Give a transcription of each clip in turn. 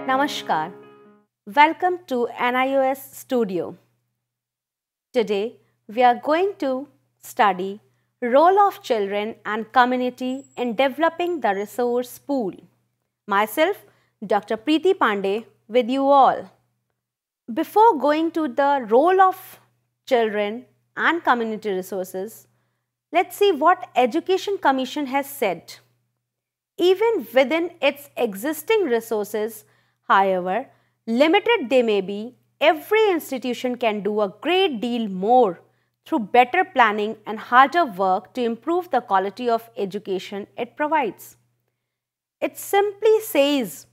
Namaskar. Welcome to NIOS Studio. Today we are going to study role of children and community in developing the resource pool. Myself, Dr. Preeti Pandey, with you all. Before going to the role of children and community resources, let's see what Education Commission has said. Even within its existing resources, however limited they may be, every institution can do a great deal more through better planning and harder work to improve the quality of education it provides. It simply says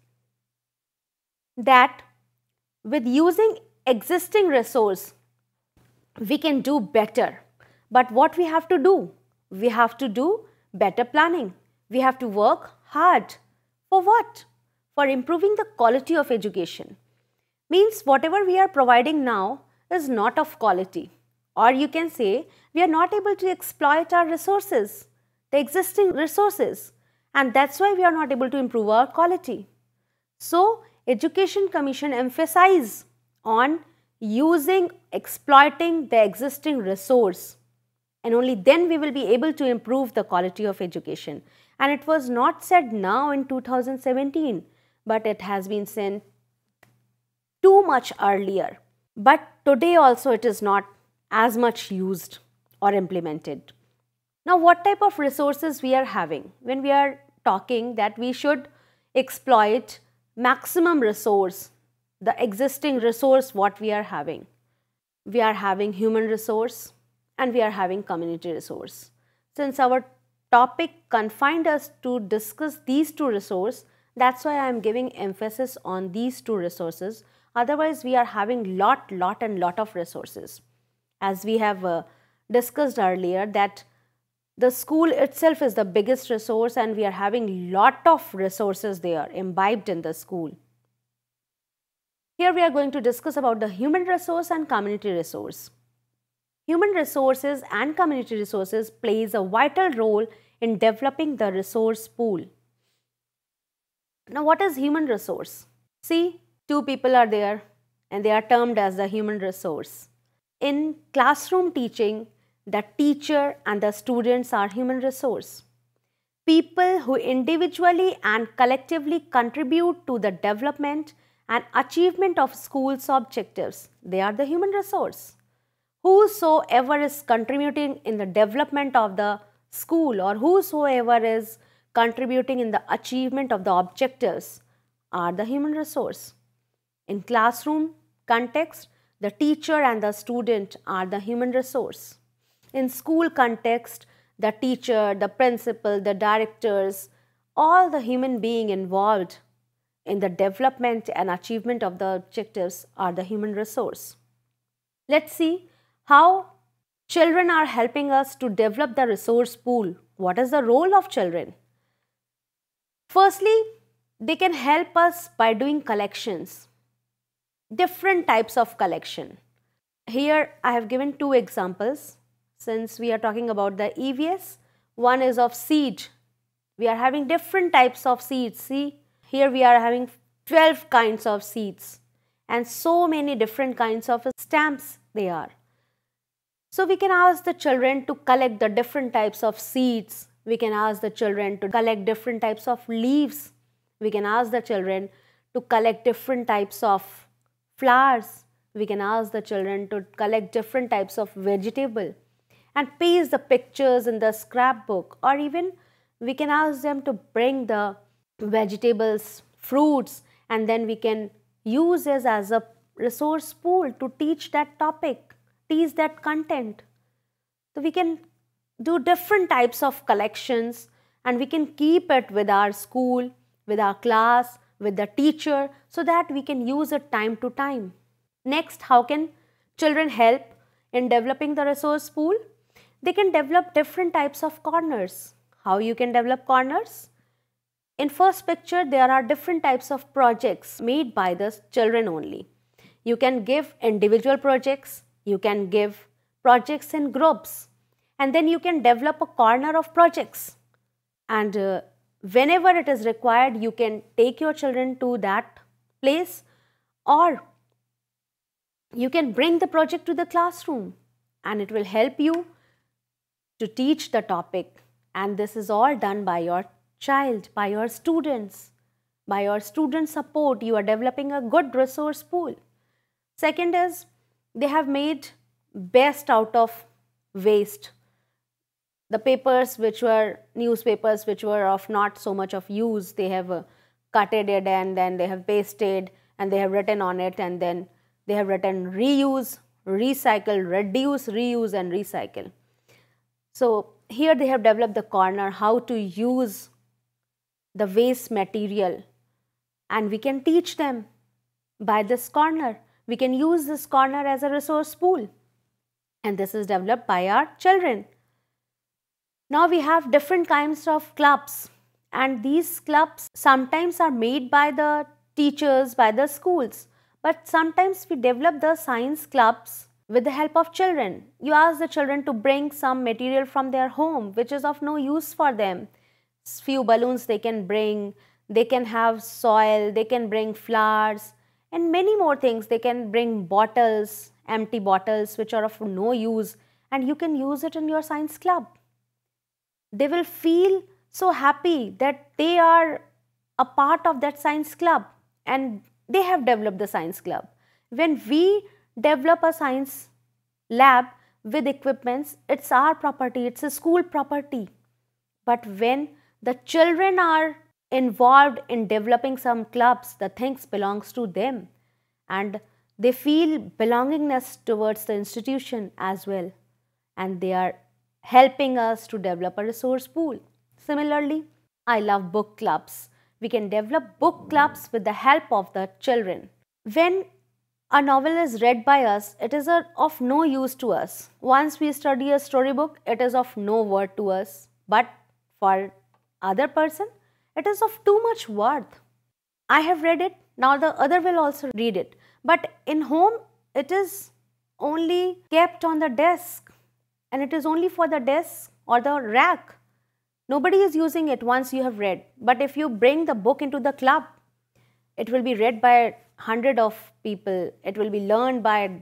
that with using existing resource, we can do better. But what we have to do? We have to do better planning. We have to work hard. For what? For improving the quality of education. Means whatever we are providing now is not of quality. Or you can say we are not able to exploit our resources, the existing resources. And that's why we are not able to improve our quality. So, Education Commission emphasize on exploiting the existing resource, and only then we will be able to improve the quality of education. And it was not said now in 2017, but it has been said too much earlier. But today also it is not as much used or implemented. Now, what type of resources we are having when we are talking that we should exploit maximum resource, the existing resource what we are having. We are having human resource and we are having community resource. Since our topic confined us to discuss these two resources, that's why I am giving emphasis on these two resources. Otherwise, we are having lot of resources. As we have discussed earlier that the school itself is the biggest resource and we are having lot of resources there imbibed in the school. Here we are going to discuss about the human resource and community resource. Human resources and community resources plays a vital role in developing the resource pool. Now, what is human resource? See, two people are there and they are termed as the human resource. In classroom teaching, the teacher and the students are human resource. People who individually and collectively contribute to the development and achievement of school's objectives, they are the human resource. Whosoever is contributing in the development of the school or whosoever is contributing in the achievement of the objectives are the human resource. In classroom context, the teacher and the student are the human resource. In school context, the teacher, the principal, the directors, all the human being involved in the development and achievement of the objectives are the human resource. Let's see how children are helping us to develop the resource pool. What is the role of children? Firstly, they can help us by doing collections, different types of collection. Here I have given two examples. Since we are talking about the EVS, one is of seed. We are having different types of seeds. See, here we are having 12 kinds of seeds and so many different kinds of stamps they are. So we can ask the children to collect the different types of seeds. We can ask the children to collect different types of leaves. We can ask the children to collect different types of flowers. We can ask the children to collect different types of vegetable and paste the pictures in the scrapbook, or even we can ask them to bring the vegetables, fruits, and then we can use this as a resource pool to teach that topic, teach that content. So we can do different types of collections and we can keep it with our school, with our class, with the teacher, so that we can use it time to time. Next, how can children help in developing the resource pool? They can develop different types of corners. How you can develop corners? In first picture, there are different types of projects made by the children only. You can give individual projects, you can give projects in groups, and then you can develop a corner of projects. And whenever it is required, you can take your children to that place, or you can bring the project to the classroom and it will help you to teach the topic. And this is all done by your child, by your students. By your student support, you are developing a good resource pool. Second is, they have made best out of waste. The papers which were newspapers which were of not so much of use, they have cutted it and then they have pasted and they have written on it, and then they have written reuse, recycle, reduce, reuse and recycle. So here they have developed the corner how to use the waste material, and we can teach them by this corner. We can use this corner as a resource pool, and this is developed by our children. Now we have different kinds of clubs, and these clubs sometimes are made by the teachers, by the schools, but sometimes we develop the science clubs with the help of children. You ask the children to bring some material from their home which is of no use for them. Few balloons they can bring, they can have soil, they can bring flowers and many more things. They can bring bottles, empty bottles which are of no use, and you can use it in your science club. They will feel so happy that they are a part of that science club and they have developed the science club. When we develop a science lab with equipments, it's our property, it's a school property. But when the children are involved in developing some clubs, the things belongs to them and they feel belongingness towards the institution as well, and they are helping us to develop a resource pool. Similarly, I love book clubs. We can develop book clubs with the help of the children. When a novel is read by us, it is of no use to us. Once we study a storybook, it is of no worth to us. But for other person, it is of too much worth. I have read it, now the other will also read it. But in home, it is only kept on the desk, and it is only for the desk or the rack. Nobody is using it once you have read. But if you bring the book into the club, it will be read by 100 of people. It will be learned by a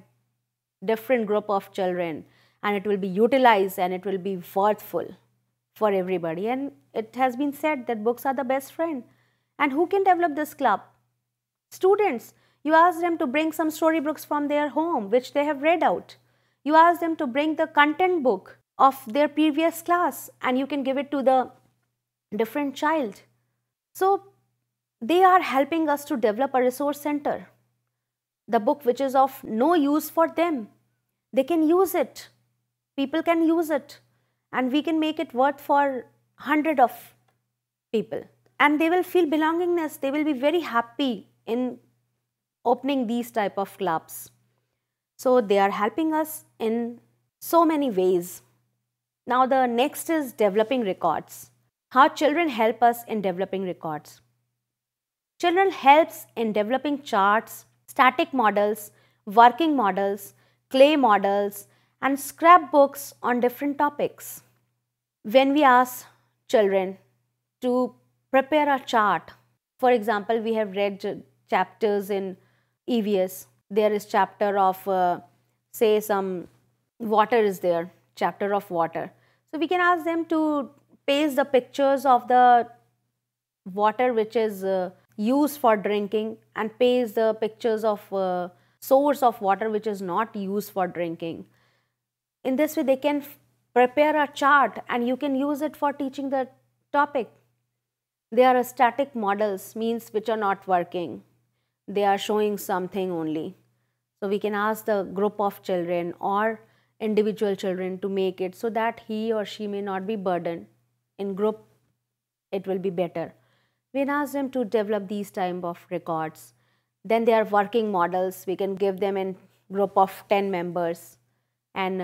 different group of children, and it will be utilized and it will be worthful for everybody. And it has been said that books are the best friend. And who can develop this club? Students. You ask them to bring some storybooks from their home which they have read out. You ask them to bring the content book of their previous class and you can give it to the different child. So they are helping us to develop a resource center. The book which is of no use for them, they can use it. People can use it and we can make it worth for 100 of people. And they will feel belongingness. They will be very happy in opening these type of clubs. So they are helping us in so many ways. Now the next is developing records. How children help us in developing records. Children helps in developing charts, static models, working models, clay models and scrapbooks on different topics. When we ask children to prepare a chart, for example, we have read chapters in EVS. There is chapter of say some water is there, chapter of water. So we can ask them to paste the pictures of the water which is used for drinking and paste the pictures of source of water which is not used for drinking. In this way they can prepare a chart and you can use it for teaching the topic. They are static models, means which are not working. They are showing something only. So we can ask the group of children or individual children to make it so that he or she may not be burdened. In group, it will be better. We can ask them to develop these type of records. Then there are working models. We can give them in group of 10 members and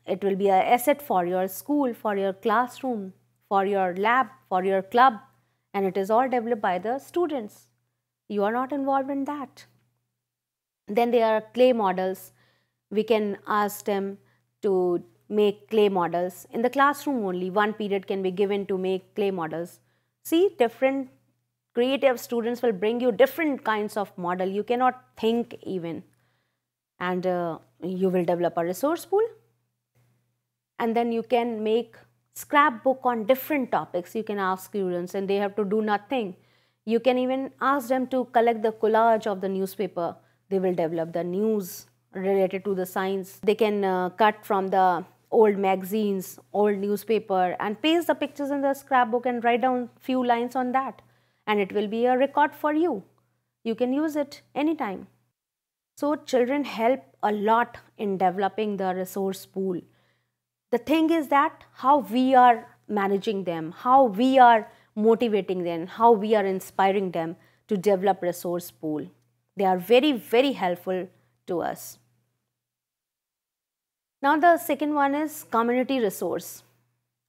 it will be an asset for your school, for your classroom, for your lab, for your club, and it is all developed by the students. You are not involved in that. Then there are clay models. We can ask them to make clay models. In the classroom only, one period can be given to make clay models. See, different creative students will bring you different kinds of model. You cannot think even. And you will develop a resource pool. And then you can make scrapbook on different topics. You can ask students and they have to do nothing. You can even ask them to collect the collage of the newspaper. They will develop the news related to the science. They can cut from the old magazines, old newspaper, and paste the pictures in the scrapbook and write down few lines on that. And it will be a record for you. You can use it anytime. So children help a lot in developing the resource pool. The thing is that how we are managing them, how we are motivating them, how we are inspiring them to develop resource pool. They are very, very helpful to us. Now the second one is community resource.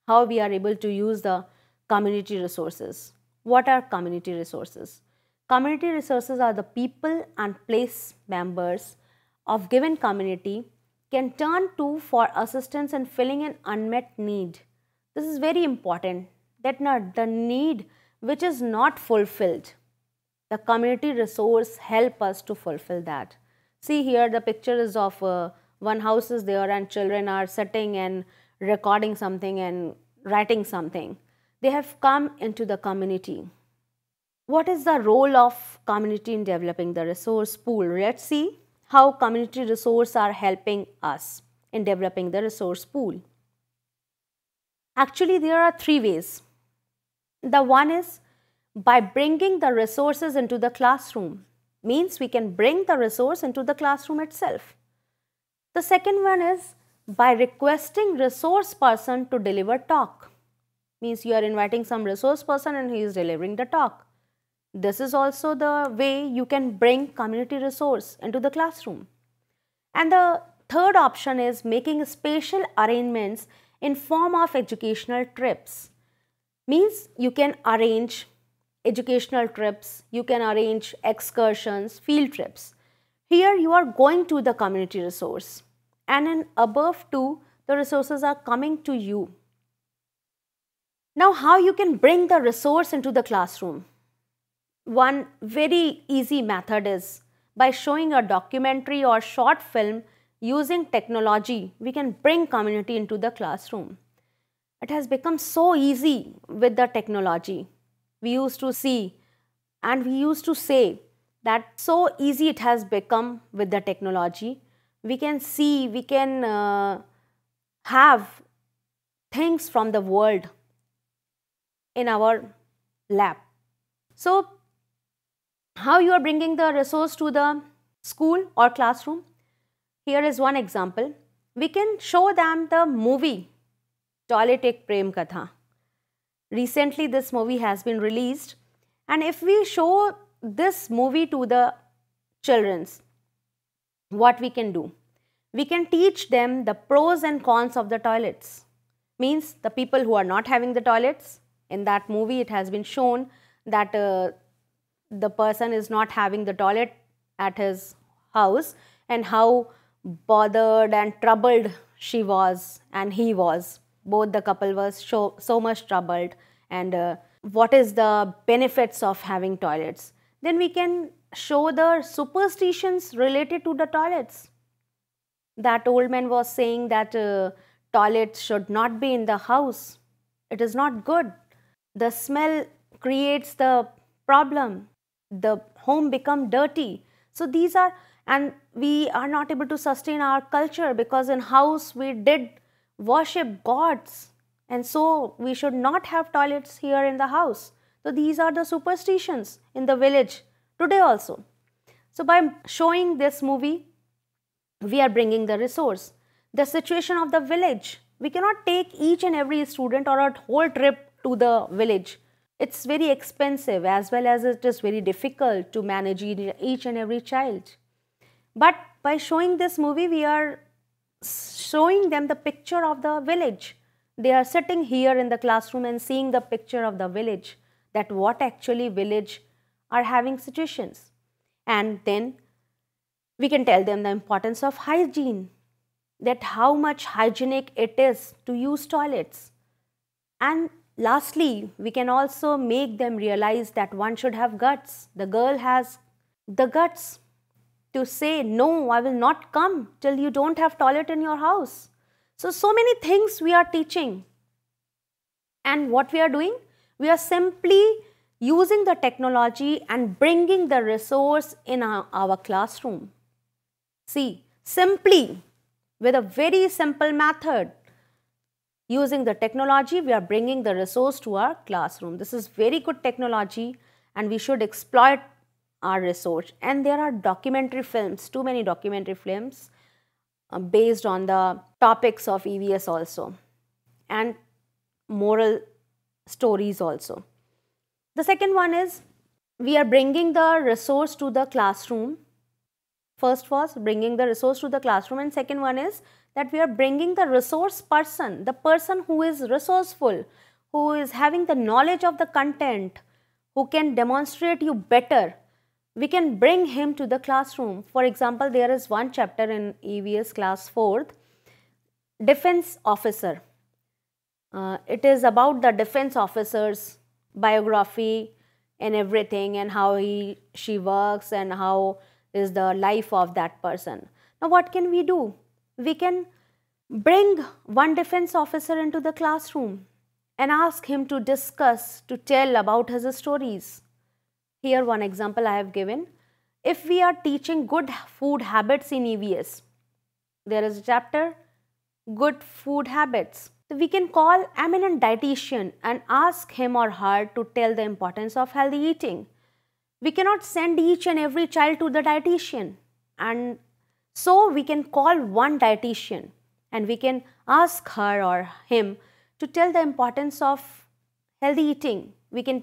How we are able to use the community resources. What are community resources? Community resources are the people and place members of given community can turn to for assistance in filling an unmet need. This is very important, that the need which is not fulfilled, the community resource help us to fulfill that. See here the picture is of one house is there and children are sitting and recording something and writing something. They have come into the community. What is the role of community in developing the resource pool? Let's see how community resources are helping us in developing the resource pool. Actually, there are three ways. The one is by bringing the resources into the classroom. Means we can bring the resource into the classroom itself. The second one is by requesting resource person to deliver talk. Means you are inviting some resource person and he is delivering the talk. This is also the way you can bring community resource into the classroom. And the third option is making special arrangements in form of educational trips. Means you can arrange educational trips, you can arrange excursions, field trips. Here you are going to the community resource and in above two, the resources are coming to you. Now how you can bring the resource into the classroom? One very easy method is by showing a documentary or short film using technology, we can bring community into the classroom. It has become so easy with the technology. We used to see and we used to say that so easy it has become with the technology. We can see, we can have things from the world in our lab. So how you are bringing the resource to the school or classroom? Here is one example. We can show them the movie Toilet Ek Prem Katha. Recently this movie has been released, and if we show this movie to the children, what we can do? We can teach them the pros and cons of the toilets. Means the people who are not having the toilets, in that movie it has been shown that the person is not having the toilet at his house and how bothered and troubled she was and he was. Both the couple was so much troubled, and what is the benefits of having toilets. Then we can show the superstitions related to the toilets. That old man was saying that toilets should not be in the house. It is not good. The smell creates the problem. The home become dirty. So these are, and we are not able to sustain our culture because in house we did worship gods, and so we should not have toilets here in the house. So these are the superstitions in the village today also. So by showing this movie, we are bringing the resource. The situation of the village, we cannot take each and every student or a whole trip to the village. It's very expensive as well as it is very difficult to manage each and every child. But by showing this movie, we are showing them the picture of the village. They are sitting here in the classroom and seeing the picture of the village, that what actually village are having situations. And then we can tell them the importance of hygiene, that how much hygienic it is to use toilets. And lastly, we can also make them realize that one should have guts. The girl has the guts to say, no, I will not come till you don't have toilet in your house. So many things we are teaching. And what we are doing? We are simply using the technology and bringing the resource in our classroom. See, simply with a very simple method, using the technology, we are bringing the resource to our classroom. This is very good technology and we should exploit our resource. And there are documentary films, too many documentary films based on the topics of EVS also, and moral stories also. The second one is we are bringing the resource to the classroom. First was bringing the resource to the classroom, and second one is that we are bringing the resource person, the person who is resourceful, who is having the knowledge of the content, who can demonstrate you better. We can bring him to the classroom. For example, there is one chapter in EVS class 4th, defense officer. It is about the defense officer's biography and everything, and how she works and how is the life of that person. Now what can we do? We can bring one defense officer into the classroom and ask him to discuss, to tell about his stories. Here one example I have given. If we are teaching good food habits in EVS, there is a chapter, good food habits. So we can call eminent dietitian and ask him or her to tell the importance of healthy eating. We cannot send each and every child to the dietitian, and so we can call one dietitian and we can ask her or him to tell the importance of healthy eating. We can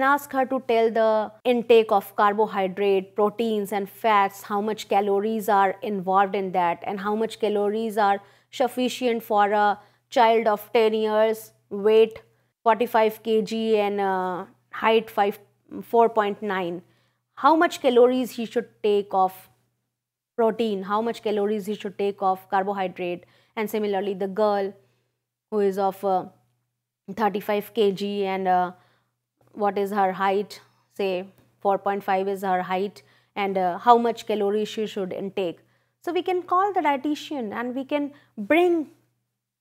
ask her to tell the intake of carbohydrate, proteins and fats, how much calories are involved in that and how much calories are sufficient for a child of 10 years, weight 45 kg and height 4.9. How much calories he should take of protein, how much calories he should take of carbohydrate, and similarly the girl who is of 35 kg and what is her height, say 4.5 is her height, and how much calories she should intake. So we can call the dietitian and we can bring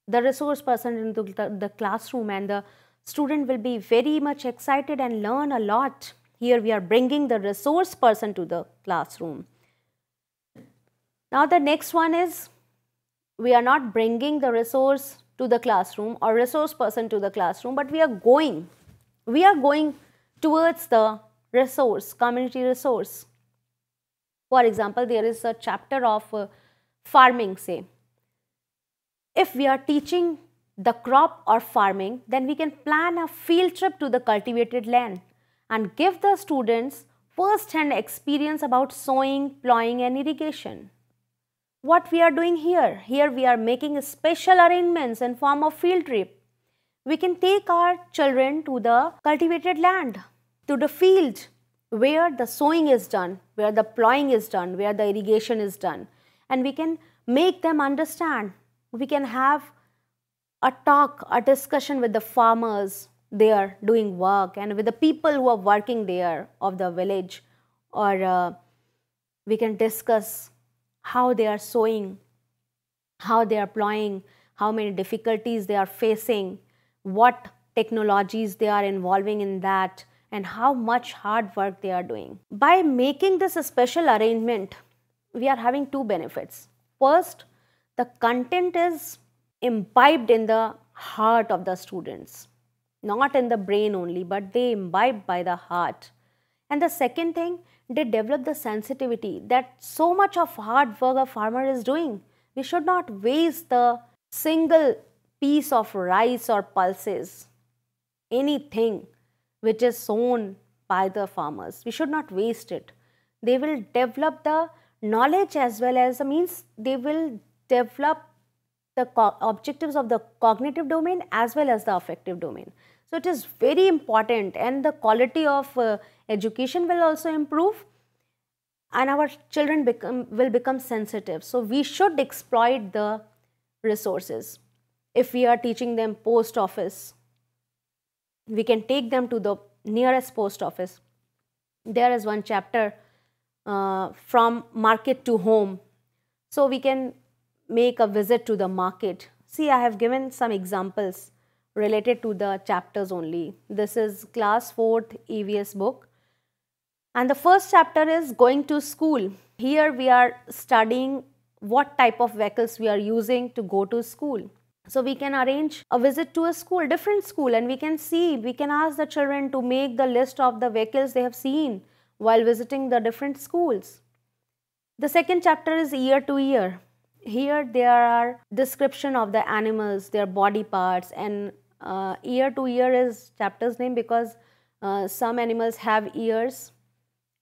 the resource person into the classroom, and the student will be very much excited and learn a lot. Here we are bringing the resource person to the classroom. Now the next one is we are not bringing the resource to the classroom or resource person to the classroom, but we are going towards the resource, community resource. For example, there is a chapter of farming, say. If we are teaching the crop or farming, then we can plan a field trip to the cultivated land and give the students first-hand experience about sowing, plowing and irrigation. What we are doing here? Here we are making special arrangements in form of field trip. We can take our children to the cultivated land, to the field where the sowing is done, where the plowing is done, where the irrigation is done, and we can make them understand. We can have a talk, a discussion with the farmers there doing work and with the people who are working there of the village, or we can discuss how they are sowing, how they are plowing, how many difficulties they are facing, what technologies they are involving in that, and how much hard work they are doing. By making this a special arrangement, we are having two benefits. First, the content is imbibed in the heart of the students, not in the brain only, but they imbibe by the heart. And the second thing, they develop the sensitivity that so much of hard work a farmer is doing. We should not waste the single piece of rice or pulses, anything which is sown by the farmers. We should not waste it. They will develop the knowledge as well as they will develop the objectives of the cognitive domain as well as the affective domain. So it is very important, and the quality of education will also improve, and our children will become sensitive. So we should exploit the resources. If we are teaching them post office, We can take them to the nearest post office. There is one chapter from market to home. So we can make a visit to the market. See, I have given some examples related to the chapters only. This is class 4th EVS book. And the first chapter is going to school. Here we are studying what type of vehicles we are using to go to school. So we can arrange a visit to a school, different school, and we can ask the children to make the list of the vehicles they have seen while visiting the different schools. The second chapter is year to year. Here there are description of the animals, their body parts, and year to year is chapter's name because some animals have ears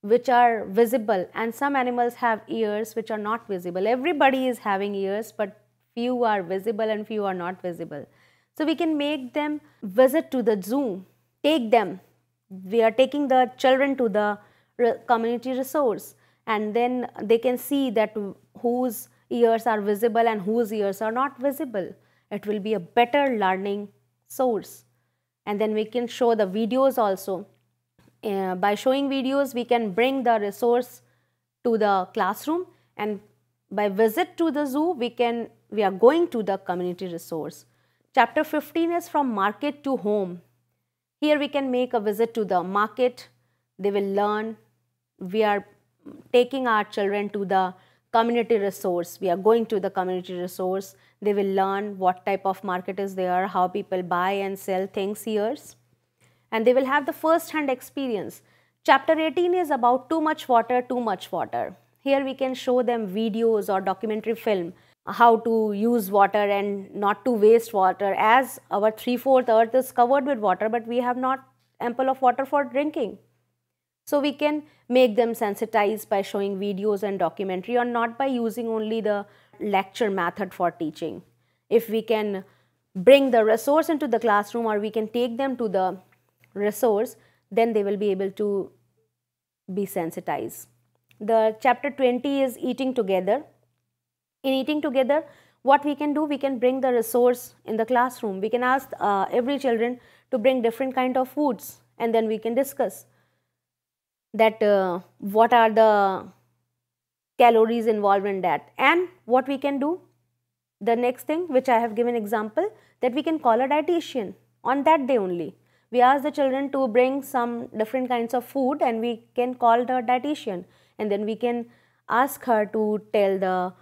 which are visible and some animals have ears which are not visible. Everybody is having ears, but few are visible and few are not visible. So we can make them visit to the zoo, take them. We are taking the children to the community resource, and then they can see that whose ears are visible and whose ears are not visible. It will be a better learning source. And then we can show the videos also. By showing videos, we can bring the resource to the classroom, and by visit to the zoo, we are going to the community resource. Chapter 15 is from market to home. Here we can make a visit to the market. They will learn. We are taking our children to the community resource. We are going to the community resource. They will learn what type of market is there, how people buy and sell things here, and they will have the first hand experience. Chapter 18 is about too much water, too much water. Here we can show them videos or documentary film, how to use water and not to waste water, as our 3/4 earth is covered with water, but we have not ample of water for drinking. So we can make them sensitized by showing videos and documentary, or not by using only the lecture method for teaching. If we can bring the resource into the classroom, or we can take them to the resource, then they will be able to be sensitized. The chapter 20 is eating together. In eating together, what we can do, we can bring the resource in the classroom. We can ask every children to bring different kind of foods, and then we can discuss that what are the calories involved in that. And what we can do, the next thing which I have given example, that we can call a dietitian on that day only. We ask the children to bring some different kinds of food, and we can call the dietitian, and then we can ask her to tell the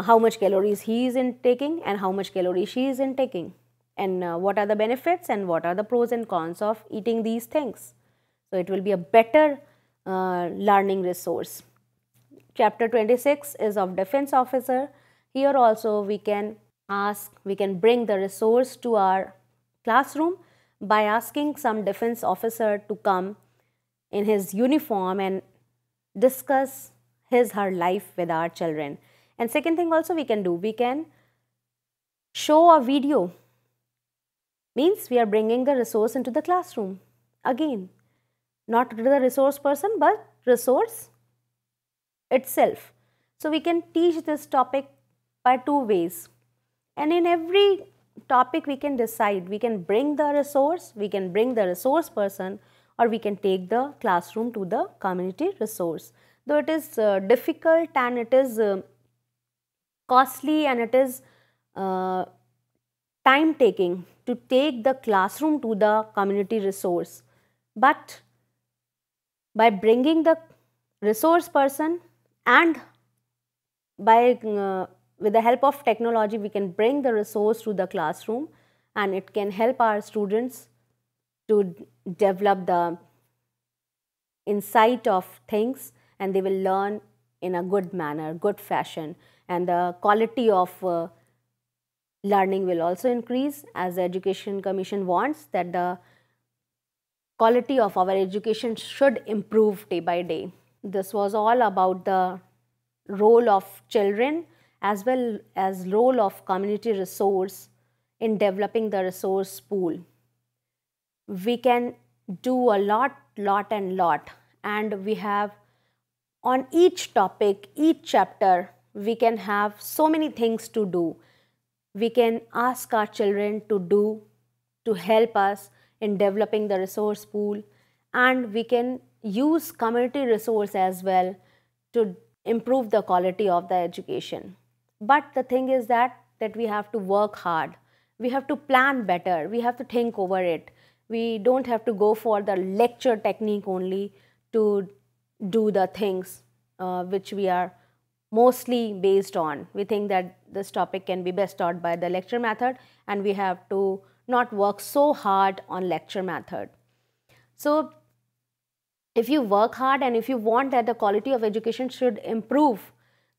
how much calories he is intaking and how much calories she is intaking, and what are the benefits and what are the pros and cons of eating these things. So it will be a better learning resource. Chapter 26 is of defense officer. Here also we can bring the resource to our classroom by asking some defense officer to come in his uniform and discuss her life with our children. And second thing also we can show a video. Means we are bringing the resource into the classroom. Again, not to the resource person, but resource itself. So we can teach this topic by two ways. And in every topic we can decide, we can bring the resource, we can bring the resource person, or we can take the classroom to the community resource. Though it is difficult and it is costly and it is time taking to take the classroom to the community resource, but by bringing the resource person and by with the help of technology, we can bring the resource to the classroom, and it can help our students to develop the insight of things, and they will learn in a good manner, good fashion, and the quality of learning will also increase, as the Education Commission wants that the quality of our education should improve day by day. This was all about the role of children as well as role of community resource in developing the resource pool. We can do a lot, and we have on each topic, each chapter, we can have so many things to do. We can ask our children to do, to help us in developing the resource pool, and we can use community resource as well to improve the quality of the education. But the thing is that we have to work hard. We have to plan better. We have to think over it. We don't have to go for the lecture technique only to do the things which we are mostly based on. We think that this topic can be best taught by the lecture method, and we have to not work so hard on lecture method. So if you work hard and if you want that the quality of education should improve,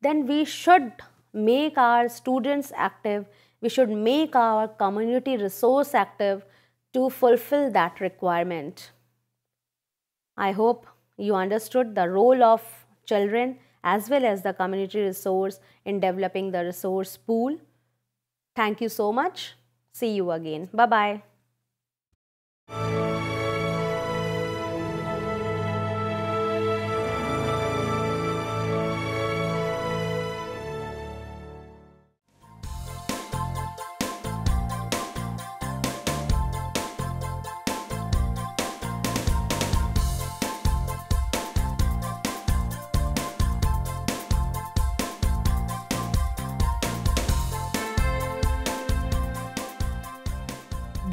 then we should make our students active. We should make our community resource active to fulfill that requirement. I hope you understood the role of children as well as the community resource in developing the resource pool. Thank you so much. See you again. Bye-bye.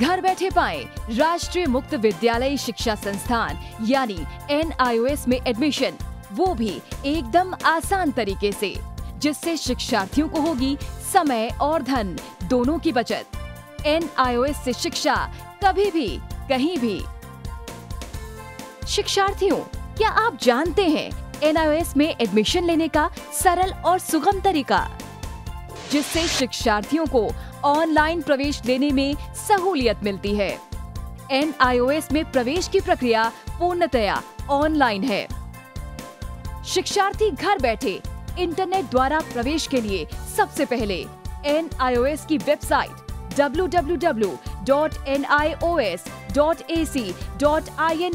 घर बैठे पाएं राष्ट्रीय मुक्त विद्यालय शिक्षा संस्थान यानी NIOS में एडमिशन, वो भी एकदम आसान तरीके से, जिससे शिक्षार्थियों को होगी समय और धन दोनों की बचत। NIOS से शिक्षा कभी भी कहीं भी। शिक्षार्थियों, क्या आप जानते हैं NIOS में एडमिशन लेने का सरल और सुगम तरीका, जिससे शिक्षार्थियों को ऑनलाइन प्रवेश लेने में सहूलियत मिलती है। NIOS में प्रवेश की प्रक्रिया पूर्णतया ऑनलाइन है। शिक्षार्थी घर बैठे इंटरनेट द्वारा प्रवेश के लिए सबसे पहले NIOS की वेबसाइट www.nios.ac.in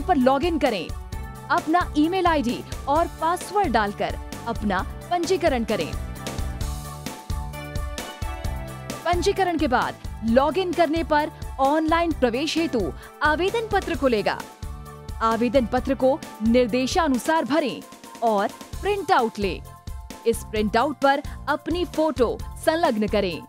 पर लॉगिन करें। अपना ईमेल आईडी और पासवर्ड डालकर अपना पंजीकरण करें। पंजीकरण के बाद लॉगिन करने पर ऑनलाइन प्रवेश हेतु आवेदन पत्र खुलेगा। आवेदन पत्र को निर्देशानुसार भरें और प्रिंट आउट लें। इस प्रिंट आउट पर अपनी फोटो संलग्न करें।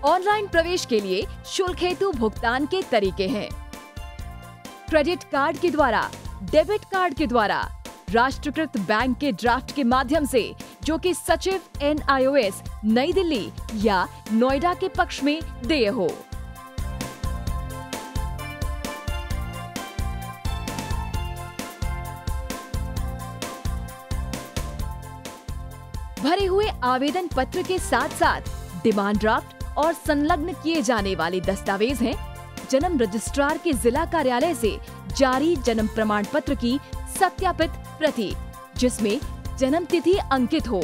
ऑनलाइन प्रवेश के लिए शुल्क हेतु भुगतान के तरीके हैं: क्रेडिट कार्ड के द्वारा, डेबिट कार्ड के द्वारा, राष्ट्रीयकृत बैंक के ड्राफ्ट के माध्यम से, जो कि सचिव NIOS नई दिल्ली या नोएडा के पक्ष में देय हो। भरे हुए आवेदन पत्र के साथ साथ डिमांड ड्राफ्ट और संलग्न किए जाने वाले दस्तावेज हैं: जन्म रजिस्ट्रार के जिला कार्यालय से जारी जन्म प्रमाण पत्र की सत्यापित प्रति, जिसमें जन्म तिथि अंकित हो,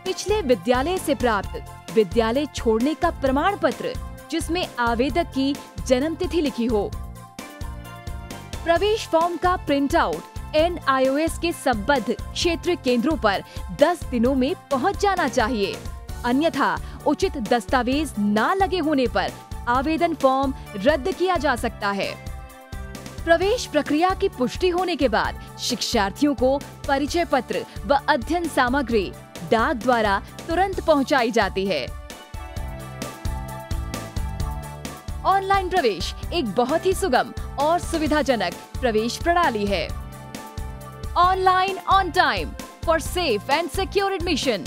पिछले विद्यालय से प्राप्त विद्यालय छोड़ने का प्रमाण पत्र, जिसमें आवेदक की जन्म तिथि लिखी हो। प्रवेश फॉर्म का प्रिंट आउट NIOS के संबद्ध क्षेत्रीय केंद्रों पर 10 दिनों में पहुंच जाना चाहिए, अन्यथा उचित दस्तावेज न लगे होने पर आवेदन फॉर्म रद्द किया जा सकता है। प्रवेश प्रक्रिया की पुष्टि होने के बाद शिक्षार्थियों को परिचय पत्र व अध्ययन सामग्री डाक द्वारा तुरंत पहुंचाई जाती है। ऑनलाइन प्रवेश एक बहुत ही सुगम और सुविधाजनक प्रवेश प्रणाली है। Online on time for safe and secure admission.